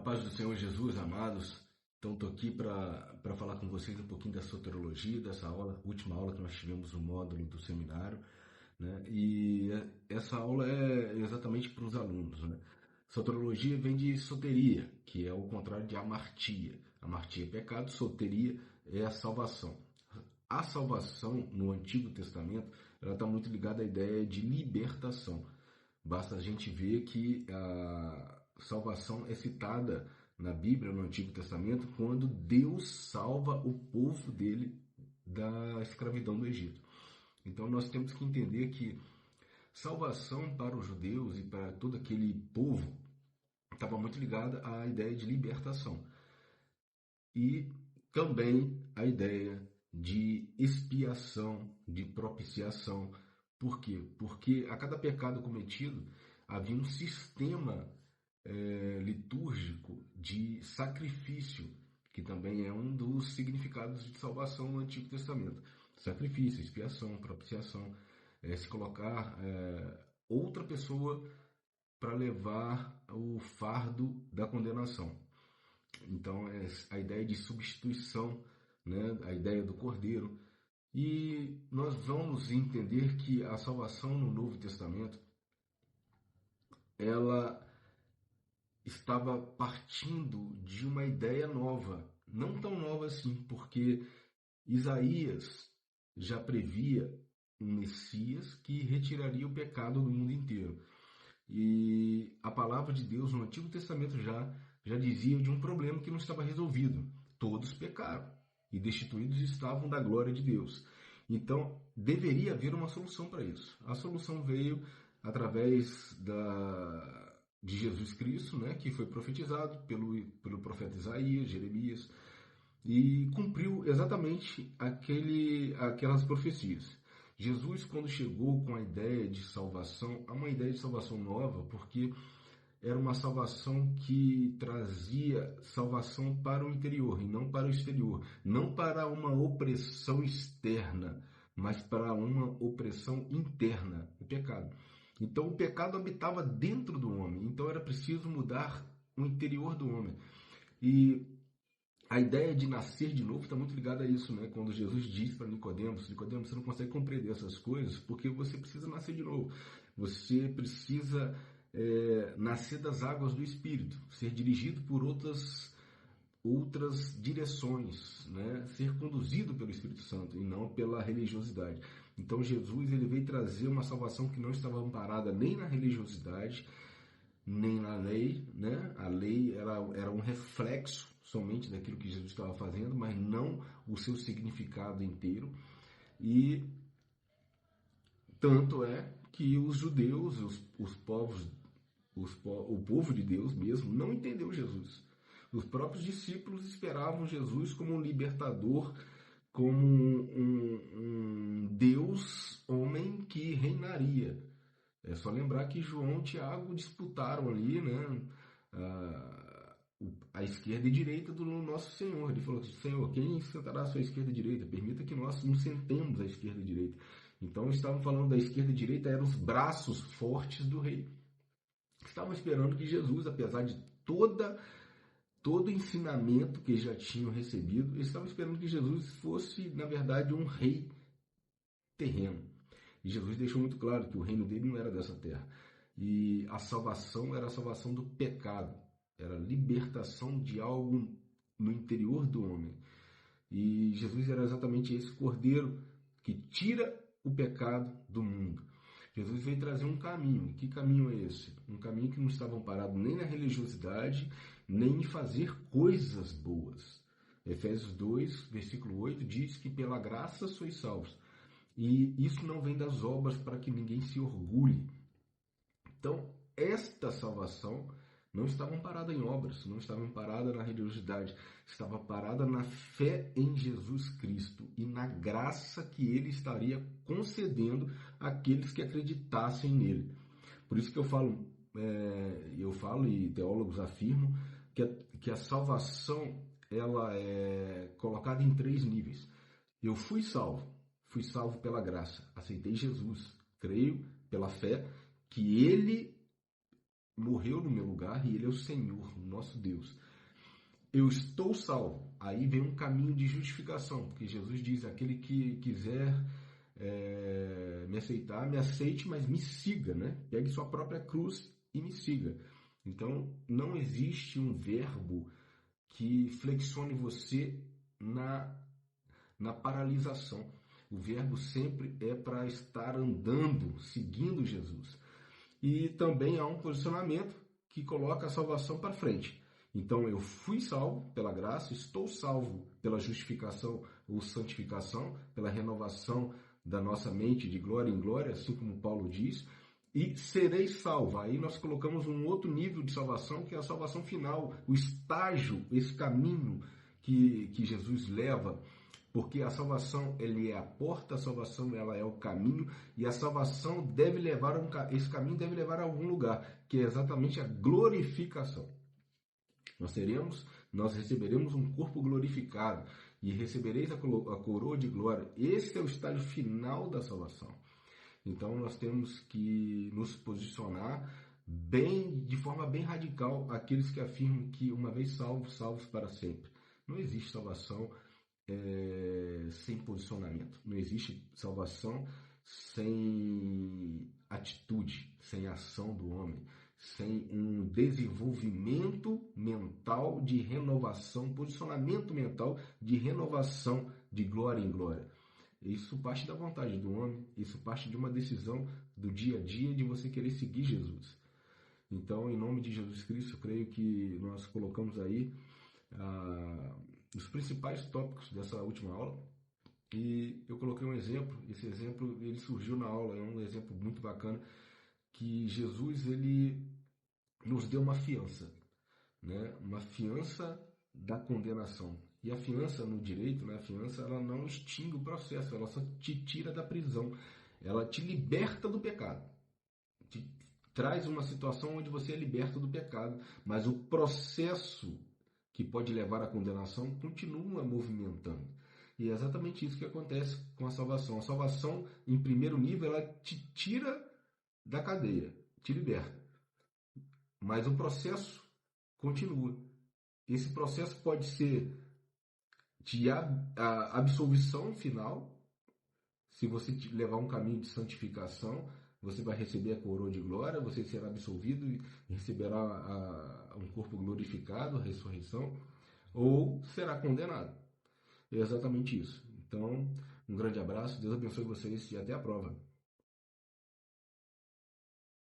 A paz do Senhor Jesus, amados. Então, estou aqui para falar com vocês um pouquinho da soteriologia, dessa aula, última aula que nós tivemos no módulo do seminário, né? E essa aula é exatamente para os alunos, né? Soteriologia vem de soteria, que é o contrário de amartia. Amartia é pecado, soteria é a salvação. A salvação no Antigo Testamento, ela está muito ligada à ideia de libertação. Basta a gente ver que a salvação é citada na Bíblia, no Antigo Testamento, quando Deus salva o povo dele da escravidão do Egito. Então nós temos que entender que salvação para os judeus e para todo aquele povo estava muito ligada à ideia de libertação. E também a ideia de expiação, de propiciação. Por quê? Porque a cada pecado cometido havia um sistema litúrgico de sacrifício, que também é um dos significados de salvação no Antigo Testamento. Sacrifício, expiação, propiciação, se colocar outra pessoa para levar o fardo da condenação. Então, é a ideia de substituição, né? A ideia do cordeiro. E nós vamos entender que a salvação no Novo Testamento, ela estava partindo de uma ideia nova. Não tão nova assim, porque Isaías já previa um Messias que retiraria o pecado do mundo inteiro. E a palavra de Deus no Antigo Testamento já dizia de um problema que não estava resolvido. Todos pecaram e destituídos estavam da glória de Deus. Então, deveria haver uma solução para isso. A solução veio através de Jesus Cristo, né, que foi profetizado pelo profeta Isaías, Jeremias, e cumpriu exatamente aquelas profecias. Jesus, quando chegou com a ideia de salvação, é uma ideia de salvação nova, porque era uma salvação que trazia salvação para o interior e não para o exterior. Não para uma opressão externa, mas para uma opressão interna, o pecado. Então o pecado habitava dentro do homem, então era preciso mudar o interior do homem. E a ideia de nascer de novo está muito ligada a isso, né? Quando Jesus diz para Nicodemos, você não consegue compreender essas coisas porque você precisa nascer de novo. Você precisa nascer das águas do Espírito, ser dirigido por outras direções, né? Ser conduzido pelo Espírito Santo e não pela religiosidade. Então Jesus ele veio trazer uma salvação que não estava amparada nem na religiosidade, nem na lei, né? A lei era um reflexo somente daquilo que Jesus estava fazendo, mas não o seu significado inteiro. E tanto é que os judeus, o povo de Deus mesmo, não entendeu Jesus. Os próprios discípulos esperavam Jesus como um libertador, como um Deus homem que reinaria. É só lembrar que João e Tiago disputaram ali, né, a esquerda e direita do nosso Senhor. Ele falou: Senhor, quem sentará à sua esquerda e direita? Permita que nós nos sentemos à esquerda e direita. Então estavam falando da esquerda e direita, eram os braços fortes do rei. Estavam esperando que Jesus, apesar de todo o ensinamento que eles já tinham recebido, eles estavam esperando que Jesus fosse, na verdade, um rei terreno. E Jesus deixou muito claro que o reino dele não era dessa terra. E a salvação era a salvação do pecado. Era a libertação de algo no interior do homem. E Jesus era exatamente esse cordeiro que tira o pecado do mundo. Jesus veio trazer um caminho. Que caminho é esse? Um caminho que não estava amparado nem na religiosidade, nem em fazer coisas boas. Efésios 2, versículo 8, diz que pela graça sois salvos. E isso não vem das obras para que ninguém se orgulhe. Então, esta salvação não estava amparada em obras, não estava amparada na religiosidade, estava amparada na fé em Jesus Cristo e na graça que ele estaria concedendo àqueles que acreditassem nele. Por isso que eu falo e teólogos afirmam que a salvação ela é colocada em 3 níveis. Eu fui salvo pela graça, aceitei Jesus, creio pela fé que ele morreu no meu lugar e ele é o Senhor, o nosso Deus. Eu estou salvo. Aí vem um caminho de justificação, porque Jesus diz, aquele que quiser me aceitar, me aceite, mas me siga, né? Pegue sua própria cruz e me siga. Então, não existe um verbo que flexione você na paralisação. O verbo sempre é para estar andando, seguindo Jesus. E também há um posicionamento que coloca a salvação para frente. Então, eu fui salvo pela graça, estou salvo pela justificação ou santificação, pela renovação da nossa mente de glória em glória, assim como Paulo diz, e serei salvo. Aí nós colocamos um outro nível de salvação, que é a salvação final, o estágio, esse caminho que Jesus leva, porque a salvação ele é a porta, a salvação ela é o caminho, e a salvação deve levar esse caminho deve levar a algum lugar, que é exatamente a glorificação. Nós receberemos um corpo glorificado e recebereis a coroa de glória. Esse é o estágio final da salvação. Então nós temos que nos posicionar de forma bem radical, aqueles que afirmam que uma vez salvos, salvos para sempre. Não existe salvação sem posicionamento. Não existe salvação sem atitude, sem ação do homem, sem um desenvolvimento mental de renovação, posicionamento mental de renovação de glória em glória. Isso parte da vontade do homem, isso parte de uma decisão do dia a dia de você querer seguir Jesus. Então, em nome de Jesus Cristo, eu creio que nós colocamos aí os principais tópicos dessa última aula. E eu coloquei um exemplo, esse exemplo ele surgiu na aula, é um exemplo muito bacana, que Jesus ele nos deu uma fiança, né? Uma fiança da condenação. E a fiança no direito, né? A fiança ela não extingue o processo, ela só te tira da prisão, ela te liberta do pecado, te traz uma situação onde você é liberto do pecado, mas o processo que pode levar à condenação continua movimentando. E é exatamente isso que acontece com a salvação. A salvação, em primeiro nível, ela te tira da cadeia, te liberta. Mas o processo continua. Esse processo pode ser de absolvição final. Se você levar um caminho de santificação, você vai receber a coroa de glória, você será absolvido e receberá um corpo glorificado, a ressurreição, ou será condenado. É exatamente isso. Então, um grande abraço, Deus abençoe vocês e até a prova.